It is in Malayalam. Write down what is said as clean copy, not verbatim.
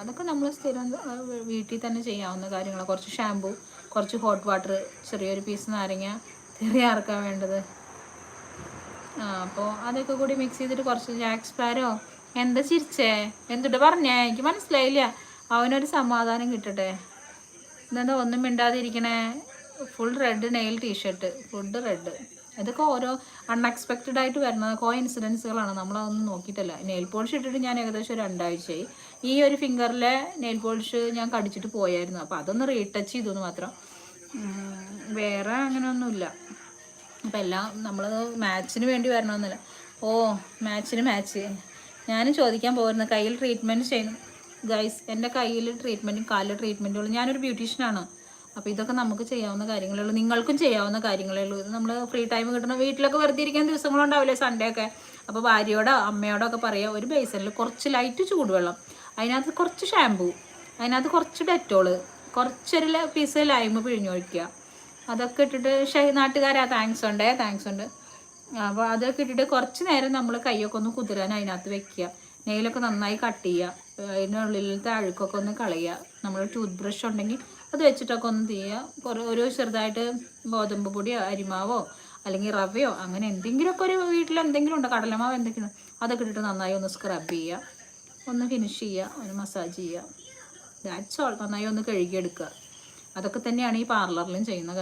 അതൊക്കെ നമ്മൾ സ്ഥിരം വീട്ടിൽ തന്നെ ചെയ്യാവുന്ന കാര്യങ്ങളാണ്. കുറച്ച് ഷാമ്പു, കുറച്ച് ഹോട്ട് വാട്ടർ, ചെറിയൊരു പീസ് നാരങ്ങ, ചെറിയ ആർക്കാണ് വേണ്ടത്. അപ്പോൾ അതൊക്കെ കൂടി മിക്സ് ചെയ്തിട്ട് കുറച്ച് ജാക്ക് സ്പാരോ, എന്താ ചിരിച്ചേ, എന്തുട്ട് പറഞ്ഞേ, എനിക്ക് മനസ്സിലായില്ല. അവനൊരു സമാധാനം കിട്ടട്ടെ. ഇതെന്താ ഒന്നും മിണ്ടാതിരിക്കണേ? Full red nail t-shirt, food red. ഇതൊക്കെ ഓരോ അൺഎക്സ്പെക്റ്റഡ് ആയിട്ട് വരുന്ന ഇൻസിഡൻസുകളാണ്. നമ്മളതൊന്നും നോക്കിയിട്ടല്ല. നെയിൽ പോളിഷ് ഇട്ടിട്ട് ഞാൻ ഏകദേശം 2 ആഴ്ചയായി. ഈ ഒരു ഫിംഗറിലെ നെയിൽ പോളിഷ് ഞാൻ കടിച്ചിട്ട് പോയായിരുന്നു. അപ്പോൾ അതൊന്ന് റീടച്ച് ചെയ്തു മാത്രം, വേറെ അങ്ങനെയൊന്നുമില്ല. അപ്പം എല്ലാം നമ്മൾ മാച്ചിന് വേണ്ടി വരണമെന്നില്ല. ഓ മാച്ചിന് മാച്ച്. ഞാനും ചോദിക്കാൻ പോയിരുന്നു കയ്യിൽ ട്രീറ്റ്മെൻറ്റ് ചെയ്യുന്നു ഗൈസ്. എൻ്റെ കയ്യിൽ ട്രീറ്റ്മെൻറ്റും കാലിൽ ട്രീറ്റ്മെൻറ്റുകളും. ഞാനൊരു ബ്യൂട്ടീഷ്യനാണ്. അപ്പോൾ ഇതൊക്കെ നമുക്ക് ചെയ്യാവുന്ന കാര്യങ്ങളേ ഉള്ളൂ, നിങ്ങൾക്കും ചെയ്യാവുന്ന കാര്യങ്ങളേ ഉള്ളൂ. ഇത് നമ്മൾ ഫ്രീ ടൈം കിട്ടണ, വീട്ടിലൊക്കെ വെറുതെ ഇരിക്കാൻ ദിവസങ്ങളുണ്ടാവില്ലേ, സൺഡേ ഒക്കെ. അപ്പോൾ ഭാര്യയോടോ അമ്മയോടോ ഒക്കെ പറയുക, ഒരു ബേസണിൽ കുറച്ച് ലൈറ്റ് ചൂടുവെള്ളം, അതിനകത്ത് കുറച്ച് ഷാമ്പൂ, അതിനകത്ത് കുറച്ച് ഡെറ്റോള്, കുറച്ചൊരു പീസ് ലൈമ് പിഴിഞ്ഞൊഴിക്കുക. അതൊക്കെ ഇട്ടിട്ട് നാട്ടുകാരാ താങ്ക്സ് ഉണ്ട്. അപ്പോൾ അതൊക്കെ ഇട്ടിട്ട് കുറച്ച് നേരം നമ്മൾ കൈയൊക്കെ ഒന്ന് കുതിരാൻ അതിനകത്ത് വെക്കുക. നെയിലൊക്കെ നന്നായി കട്ട് ചെയ്യുക, അതിനുള്ളിലത്തെ അഴുക്കൊക്കെ ഒന്ന് കളയുക. നമ്മൾ ടൂത്ത് ബ്രഷ് ഉണ്ടെങ്കിൽ അത് വെച്ചിട്ടൊക്കെ ഒന്ന് ചെയ്യുക. ഒരു ചെറുതായിട്ട് ഗോതമ്പ് പൊടിയോ അരിമാവോ അല്ലെങ്കിൽ റവയോ അങ്ങനെ എന്തെങ്കിലുമൊക്കെ ഒരു വീട്ടിൽ എന്തെങ്കിലും ഉണ്ടോ, കടലമാവ് എന്തെങ്കിലും, അതൊക്കെ ഇട്ടിട്ട് നന്നായി ഒന്ന് സ്ക്രബ് ചെയ്യുക, ഒന്ന് ഫിനിഷ് ചെയ്യുക, ഒന്ന് മസാജ് ചെയ്യുക. That's all. നന്നായി ഒന്ന് കഴുകിയെടുക്കുക. അതൊക്കെ തന്നെയാണ് ഈ പാർലറിലും ചെയ്യുന്ന കാര്യം.